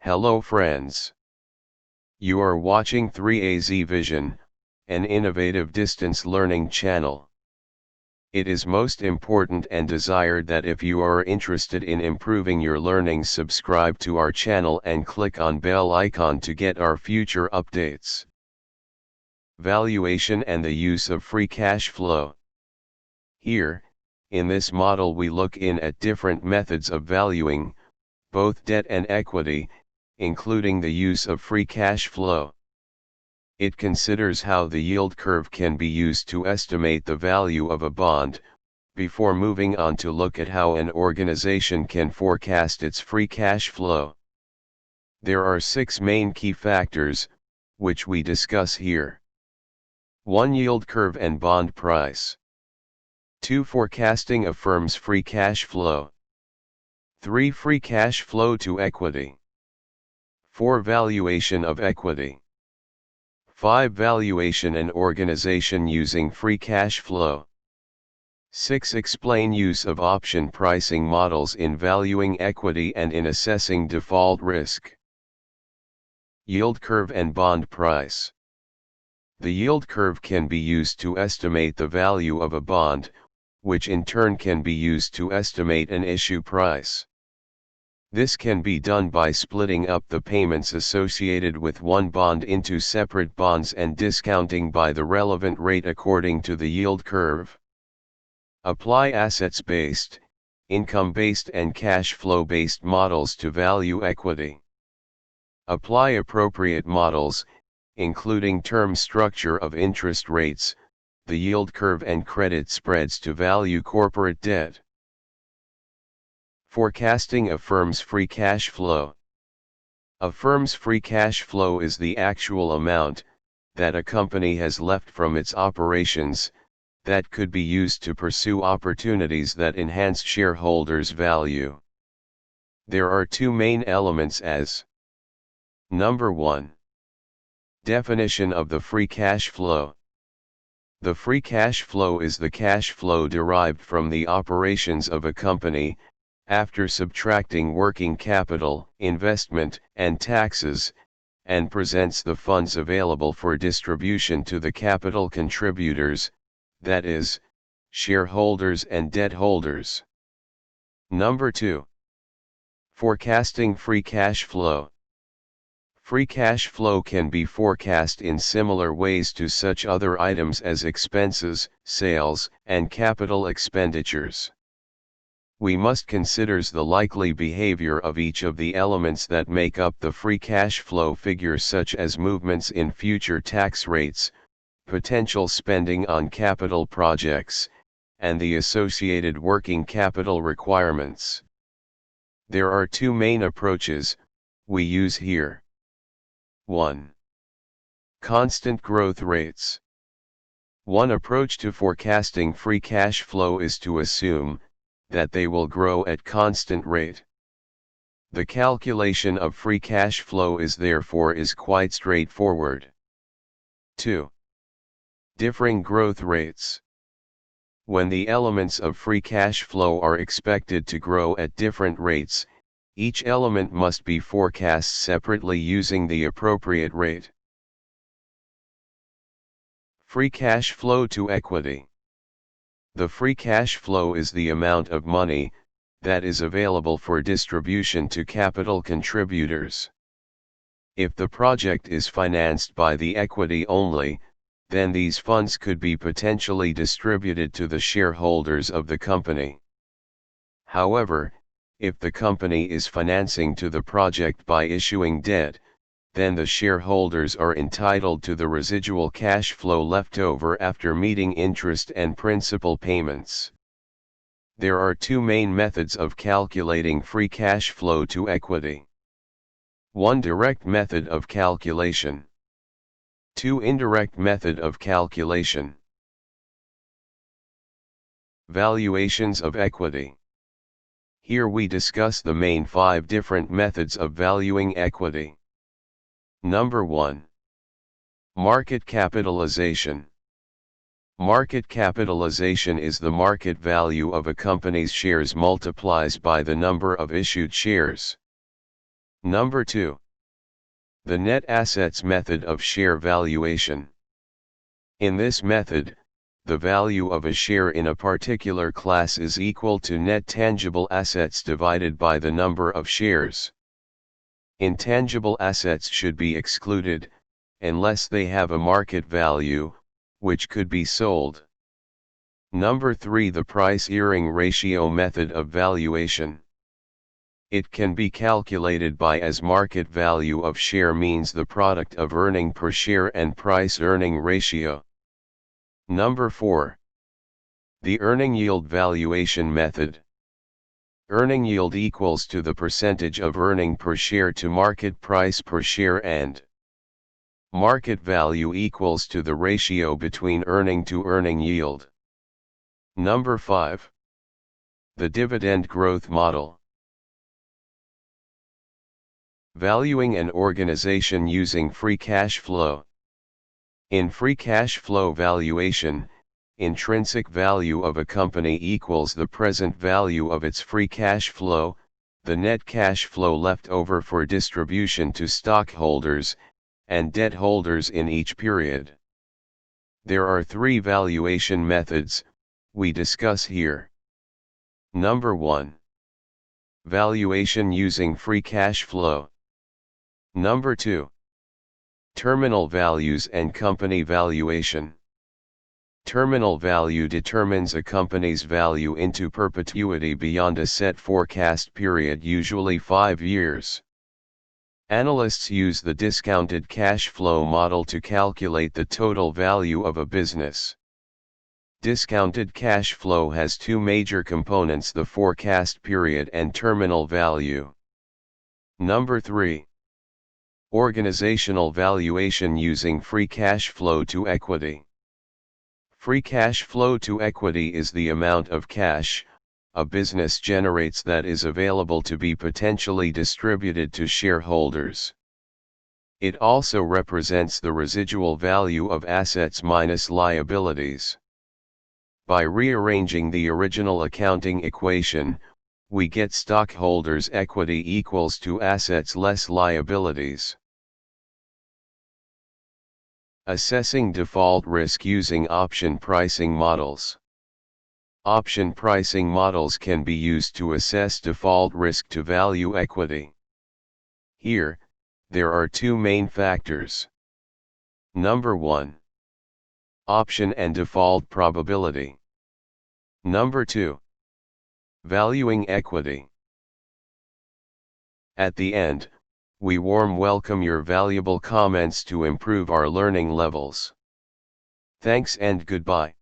Hello friends. You are watching 3AZ Vision, an innovative distance learning channel. It is most important and desired that if you are interested in improving your learning, subscribe to our channel and click on bell icon to get our future updates. Valuation and the use of free cash flow. Here, in this model we look at different methods of valuing, both debt and equity, including the use of free cash flow. It considers how the yield curve can be used to estimate the value of a bond, before moving on to look at how an organization can forecast its free cash flow. There are 6 main key factors, which we discuss here. 1. Yield curve and bond price. 2. Forecasting a firm's free cash flow. 3. Free cash flow to equity. 4. Valuation of equity. 5. Valuation an organization using free cash flow. 6. Explain use of option pricing models in valuing equity and in assessing default risk. Yield curve and bond price. The yield curve can be used to estimate the value of a bond, which in turn can be used to estimate an issue price. This can be done by splitting up the payments associated with one bond into separate bonds and discounting by the relevant rate according to the yield curve. Apply assets-based, income-based and cash flow-based models to value equity. Apply appropriate models, including term structure of interest rates, the yield curve and credit spreads to value corporate debt. Forecasting a firm's free cash flow. A firm's free cash flow is the actual amount that a company has left from its operations that could be used to pursue opportunities that enhance shareholders' value. There are 2 main elements as: Number 1. Definition of the free cash flow. The free cash flow is the cash flow derived from the operations of a company, after subtracting working capital, investment, and taxes, and presents the funds available for distribution to the capital contributors, that is, shareholders and debt holders. Number 2. Forecasting free cash flow. Free cash flow can be forecast in similar ways to such other items as expenses, sales, and capital expenditures. We must consider the likely behavior of each of the elements that make up the free cash flow figure, such as movements in future tax rates, potential spending on capital projects, and the associated working capital requirements. There are 2 main approaches we use here. 1. Constant growth rates. One approach to forecasting free cash flow is to assume that they will grow at constant rate. The calculation of free cash flow is therefore quite straightforward. 2. Differing growth rates. When the elements of free cash flow are expected to grow at different rates, each element must be forecast separately using the appropriate rate. Free cash flow to equity. The free cash flow is the amount of money that is available for distribution to capital contributors. If the project is financed by the equity only, then these funds could be potentially distributed to the shareholders of the company. However, if the company is financing to the project by issuing debt, then the shareholders are entitled to the residual cash flow left over after meeting interest and principal payments. There are 2 main methods of calculating free cash flow to equity. 1. Direct method of calculation. 2. Indirect method of calculation. Valuations of equity. Here we discuss the main 5 different methods of valuing equity. Number 1. Market capitalization. Market capitalization is the market value of a company's shares multiplied by the number of issued shares. Number 2. The net assets method of share valuation. In this method, the value of a share in a particular class is equal to net tangible assets divided by the number of shares. Intangible assets should be excluded, unless they have a market value, which could be sold. Number 3. The price-earning ratio method of valuation. It can be calculated by as market value of share means the product of earning per share and price-earning ratio. Number 4. The earning yield valuation method. Earning yield equals to the percentage of earning per share to market price per share and market value equals to the ratio between earning to earning yield. Number 5. The dividend growth model. Valuing an organization using free cash flow. In free cash flow valuation, intrinsic value of a company equals the present value of its free cash flow, the net cash flow left over for distribution to stockholders and debt holders in each period. There are 3 valuation methods we discuss here. Number 1. Valuation using free cash flow. Number 2. Terminal values and company valuation. Terminal value determines a company's value into perpetuity beyond a set forecast period, usually 5 years. Analysts use the discounted cash flow model to calculate the total value of a business. Discounted cash flow has 2 major components: the forecast period and terminal value. Number 3. Organizational valuation using free cash flow to equity. Free cash flow to equity is the amount of cash a business generates that is available to be potentially distributed to shareholders. It also represents the residual value of assets minus liabilities. By rearranging the original accounting equation, we get stockholders' equity equals to assets less liabilities. Assessing default risk using option pricing models. Option pricing models can be used to assess default risk to value equity. Here, there are 2 main factors. Number 1. Option and default probability. Number 2. Valuing equity. At the end, we warm welcome your valuable comments to improve our learning levels. Thanks and goodbye.